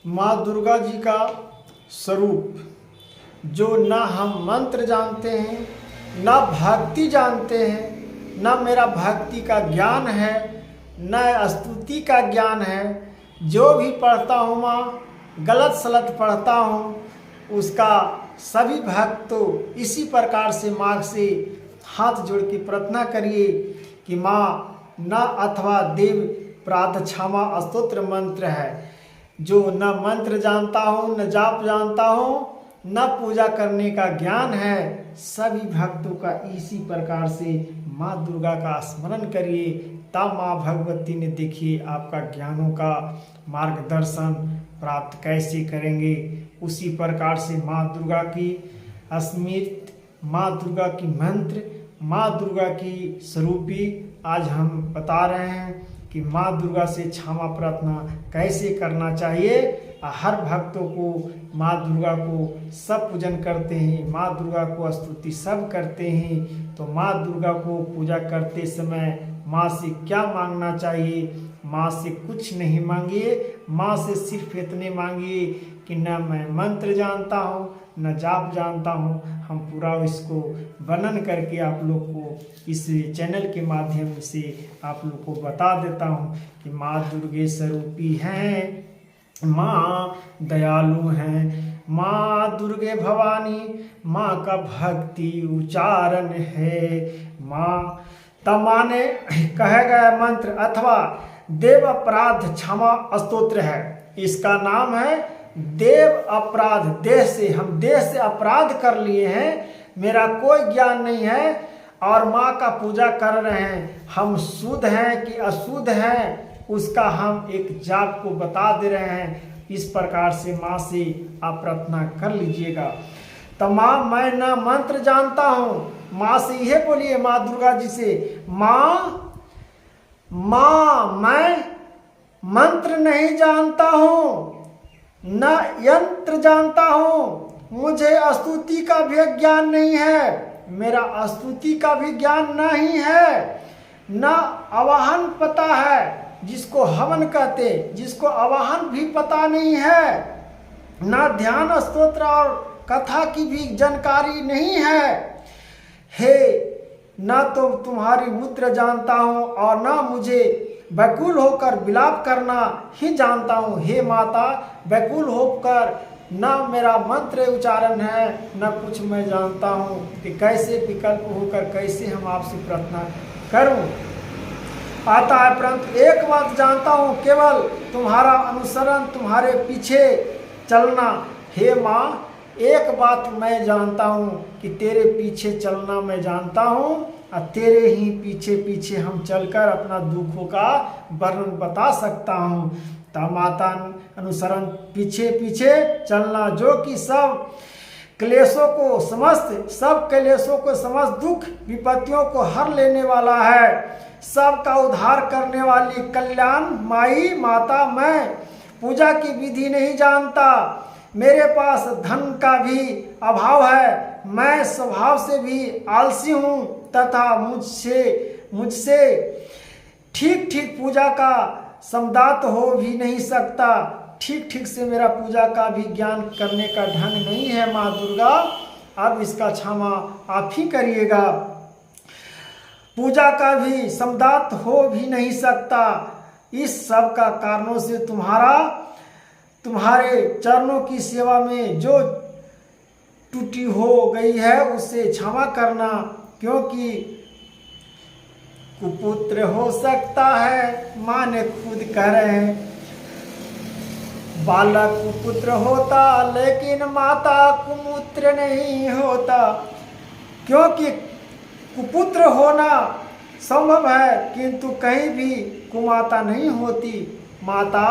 माँ दुर्गा जी का स्वरूप जो ना हम मंत्र जानते हैं, ना भक्ति जानते हैं, ना मेरा भक्ति का ज्ञान है, न स्तुति का ज्ञान है। जो भी पढ़ता हूँ माँ, गलत सलत पढ़ता हूँ, उसका सभी भक्त तो इसी प्रकार से माँ से हाथ जोड़ के प्रार्थना करिए कि माँ न अथवा देव प्रातः क्षमा स्तोत्र मंत्र है। जो न मंत्र जानता हूँ, न जाप जानता हूँ, न पूजा करने का ज्ञान है, सभी भक्तों का इसी प्रकार से माँ दुर्गा का स्मरण करिए। तब माँ भगवती ने देखिए आपका ज्ञानों का मार्गदर्शन प्राप्त कैसे करेंगे। उसी प्रकार से माँ दुर्गा की स्मृति, माँ दुर्गा की मंत्र, माँ दुर्गा की स्वरूपी आज हम बता रहे हैं कि माँ दुर्गा से क्षमा प्रार्थना कैसे करना चाहिए। हर भक्तों को माँ दुर्गा को सब पूजन करते हैं, माँ दुर्गा को स्तुति सब करते हैं। तो माँ दुर्गा को पूजा करते समय माँ से क्या मांगना चाहिए? माँ से कुछ नहीं मांगिए, माँ से सिर्फ इतने मांगिए कि न मैं मंत्र जानता हूँ, न जाप जानता हूँ। हम पूरा इसको वर्णन करके आप लोग को इस चैनल के माध्यम से आप लोग को बता देता हूँ कि माँ दुर्गे स्वरूपी हैं, माँ दयालु हैं, माँ दुर्गे भवानी, माँ का भक्ति उच्चारण है। माँ तमाने कहे गए मंत्र अथवा देव अपराध क्षमा स्तोत्र है। इसका नाम है देव अपराध। देह से हम देह से अपराध कर लिए हैं, मेरा कोई ज्ञान नहीं है और माँ का पूजा कर रहे हैं। हम शुद्ध हैं कि अशुद्ध हैं, उसका हम एक जाप को बता दे रहे हैं। इस प्रकार से माँ से आप प्रार्थना कर लीजिएगा। तमाम मैं ना मंत्र जानता हूँ, माँ से यह बोलिए माँ दुर्गा जी से, माँ मैं मंत्र नहीं जानता हूँ, न यंत्र जानता हूँ, मुझे स्तुति का भी ज्ञान नहीं है, मेरा स्तुति का भी ज्ञान नहीं है, न आवाहन पता है जिसको हवन कहते, जिसको आवाहन भी पता नहीं है, न ध्यान स्तोत्र और कथा की भी जानकारी नहीं है। हे न तो तुम्हारी मुद्रा जानता हूँ और न मुझे व्याकुल होकर विलाप करना ही जानता हूँ। हे माता, व्याकुल होकर न मेरा मंत्र उच्चारण है, न कुछ मैं जानता हूँ कि कैसे विकल्प होकर कैसे हम आपसे प्रार्थना करूँ आता है। परंतु एक बात जानता हूँ, केवल तुम्हारा अनुसरण, तुम्हारे पीछे चलना। हे माँ, एक बात मैं जानता हूँ कि तेरे पीछे चलना मैं जानता हूँ और तेरे ही पीछे पीछे हम चलकर अपना दुखों का वर्णन बता सकता हूँ। तब माता अनुसरण पीछे पीछे चलना, जो कि सब क्लेशों को समस्त दुख विपत्तियों को हर लेने वाला है, सबका उद्धार करने वाली कल्याण माई माता। मैं पूजा की विधि नहीं जानता, मेरे पास धन का भी अभाव है, मैं स्वभाव से भी आलसी हूँ तथा मुझसे ठीक ठीक पूजा का समदात हो भी नहीं सकता। ठीक ठीक से मेरा पूजा का भी ज्ञान करने का ढंग नहीं है। माँ दुर्गा, अब इसका क्षमा आप ही करिएगा। पूजा का भी समदात हो भी नहीं सकता। इस सब का कारणों से तुम्हारे चरणों की सेवा में जो त्रुटि हो गई है उसे क्षमा करना, क्योंकि कुपुत्र हो सकता है। माँ ने खुद कह रहे हैं, बालक कुपुत्र होता लेकिन माता कुपुत्र नहीं होता, क्योंकि कुपुत्र होना संभव है किंतु कहीं भी कुमाता नहीं होती। माता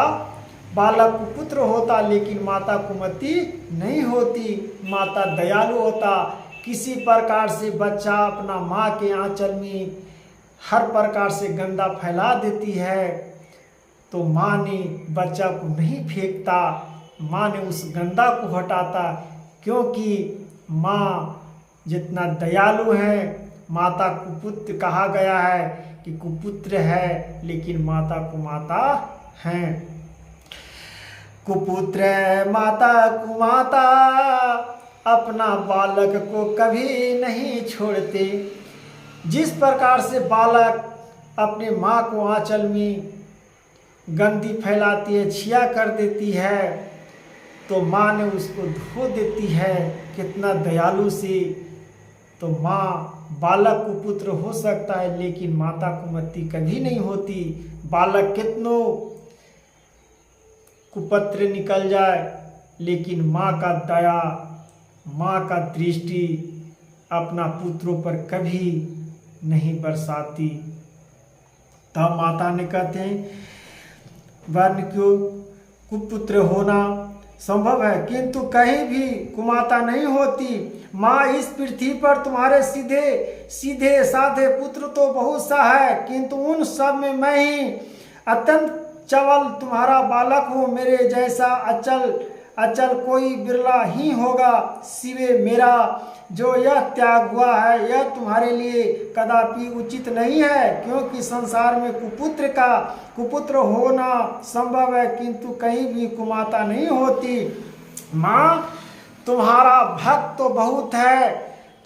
बालक कुपुत्र होता लेकिन माता कुमति नहीं होती। माता दयालु होता, किसी प्रकार से बच्चा अपना माँ के आंचल में हर प्रकार से गंदा फैला देती है तो माँ ने बच्चा को नहीं फेंकता, माँ ने उस गंदा को हटाता, क्योंकि माँ जितना दयालु है। माता कुपुत्र कहा गया है कि कुपुत्र है लेकिन माता कुमाता हैं। कुपुत्र माता कुमाता अपना बालक को कभी नहीं छोड़ते। जिस प्रकार से बालक अपने माँ को आंचल में गंदी फैलाती है, छिया कर देती है, तो माँ ने उसको धो देती है कितना दयालु से। तो माँ बालक कुपुत्र हो सकता है लेकिन माता कुमति कभी नहीं होती। बालक कितनों कुपत्र निकल जाए लेकिन माँ का दया, माँ का दृष्टि अपना पुत्रों पर कभी नहीं बरसाती। तब माता ने कहते हैं वर्ण क्यों कुपुत्र होना संभव है किंतु कहीं भी कुमाता नहीं होती। माँ इस पृथ्वी पर तुम्हारे सीधे सीधे साधे पुत्र तो बहुत सा है किंतु उन सब में मैं ही अत्यंत चवल तुम्हारा बालक हूँ। मेरे जैसा अचल कोई बिरला ही होगा सिवे मेरा। जो यह त्याग हुआ है यह तुम्हारे लिए कदापि उचित नहीं है क्योंकि संसार में कुपुत्र होना संभव है किंतु कहीं भी कुमाता नहीं होती। माँ तुम्हारा भक्त तो बहुत है,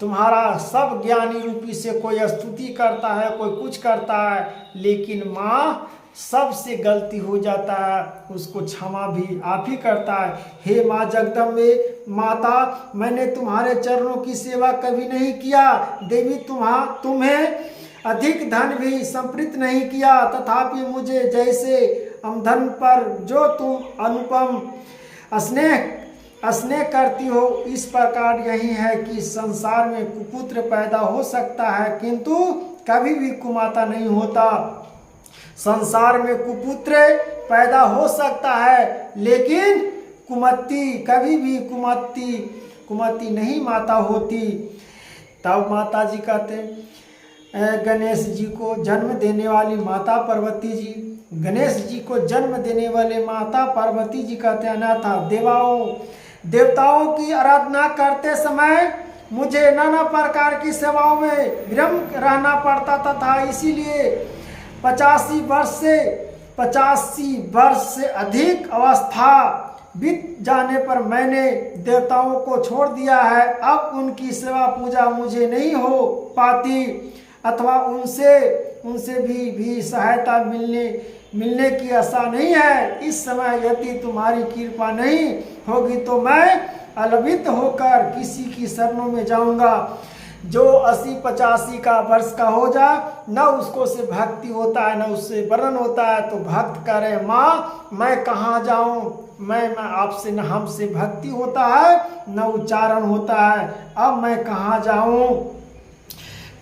तुम्हारा सब ज्ञानी रूपी से कोई स्तुति करता है, कोई कुछ करता है, लेकिन माँ सबसे गलती हो जाता है, उसको क्षमा भी आप ही करता है। हे माँ जगदम्बे माता, मैंने तुम्हारे चरणों की सेवा कभी नहीं किया। देवी तुम्हें अधिक धन भी संप्रीत नहीं किया, तथापि मुझे जैसे धन पर जो तुम अनुपम स्नेह करती हो, इस प्रकार यही है कि संसार में कुपुत्र पैदा हो सकता है किंतु कभी भी कुमाता नहीं होता। संसार में कुपुत्र पैदा हो सकता है लेकिन कभी भी कुमति नहीं माता होती। तब माता जी कहते गणेश जी को जन्म देने वाली माता पार्वती जी, गणेश जी को जन्म देने वाले माता पार्वती जी कहते अनाथा देवताओं की आराधना करते समय मुझे नाना प्रकार की सेवाओं में विरम रहना पड़ता था। इसीलिए 85 वर्ष से अधिक अवस्था बीत जाने पर मैंने देवताओं को छोड़ दिया है। अब उनकी सेवा पूजा मुझे नहीं हो पाती अथवा उनसे भी सहायता मिलने की आशा नहीं है। इस समय यदि तुम्हारी कृपा नहीं होगी तो मैं अलवित होकर किसी की शरणों में जाऊंगा। जो 80-85 का वर्ष का हो जाए, न उसको से भक्ति होता है न उससे वर्णन होता है, तो भक्त करे माँ मैं कहाँ जाऊँ, मैं आपसे न हमसे भक्ति होता है न उच्चारण होता है, अब मैं कहाँ जाऊँ।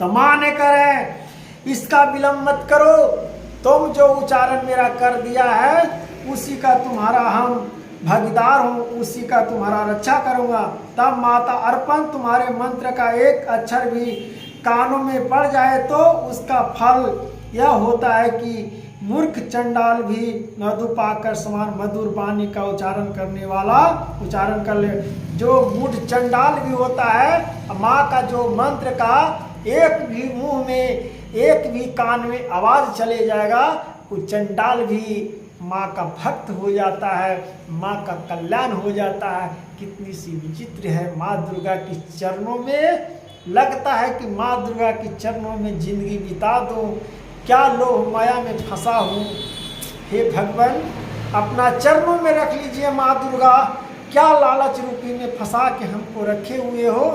तो माँ ने करे इसका विलम्ब मत करो, तुम जो उच्चारण मेरा कर दिया है उसी का तुम्हारा हम भागीदार हूँ, उसी का तुम्हारा रक्षा करूँगा। तब माता अर्पण तुम्हारे मंत्र का एक अक्षर भी कानों में पड़ जाए तो उसका फल यह होता है कि मूर्ख चंडाल भी मधु पाकर समान मधुर वाणी का उच्चारण करने वाला उच्चारण कर ले। जो मूढ़ चंडाल भी होता है, माँ का जो मंत्र का एक भी मुंह में एक भी कान में आवाज चले जाएगा, वो चंडाल भी माँ का भक्त हो जाता है, माँ का कल्याण हो जाता है। कितनी सी विचित्र है माँ दुर्गा के चरणों में, लगता है कि माँ दुर्गा के चरणों में जिंदगी बिता दूं, क्या लोभ माया में फंसा हूँ। हे भगवान अपना चरणों में रख लीजिए माँ दुर्गा, क्या लालच रूपी में फंसा के हमको रखे हुए हो।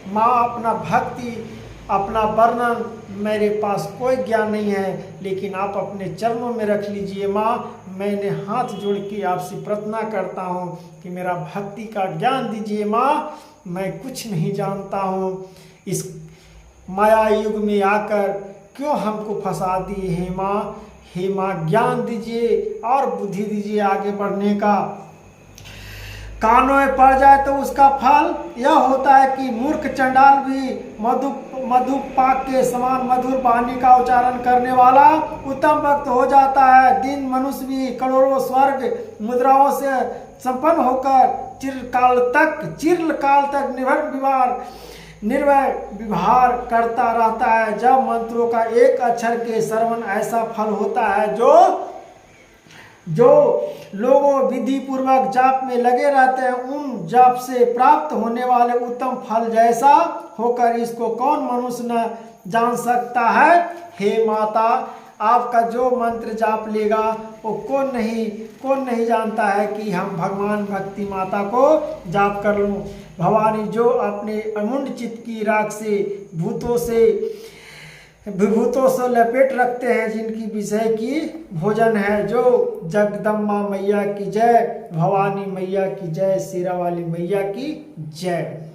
माँ अपना भक्ति अपना वर्णन मेरे पास कोई ज्ञान नहीं है, लेकिन आप अपने चरणों में रख लीजिए माँ। मैंने हाथ जोड़ के आपसे प्रार्थना करता हूँ कि मेरा भक्ति का ज्ञान दीजिए माँ, मैं कुछ नहीं जानता हूँ। इस माया युग में आकर क्यों हमको फंसा दिए हैं माँ। हे माँ ज्ञान दीजिए और बुद्धि दीजिए आगे बढ़ने का। कानों में पड़ जाए तो उसका फल यह होता है कि मूर्ख चंडाल भी मधु पाक के समान मधुर वाणी का उच्चारण करने वाला उत्तम भक्त हो जाता है। दिन मनुष्य भी करोड़ों स्वर्ग मुद्राओं से संपन्न होकर चिरकाल तक निर्भय विहार करता रहता है। जब मंत्रों का एक अक्षर के श्रवण ऐसा फल होता है जो लोगों विधि पूर्वक जाप में लगे रहते हैं, उन जाप से प्राप्त होने वाले उत्तम फल जैसा होकर इसको कौन मनुष्य न जान सकता है। हे माता, आपका जो मंत्र जाप लेगा वो कौन नहीं जानता है कि हम भगवान भक्ति माता को जाप कर लूँ। भवानी जो अपने अमुंड चित्त की राख से विभूतों से लपेट रखते हैं, जिनकी विषय की भोजन है। जो जगदम्बा मैया की जय, भवानी मैया की जय, शेरा वाली मैया की जय।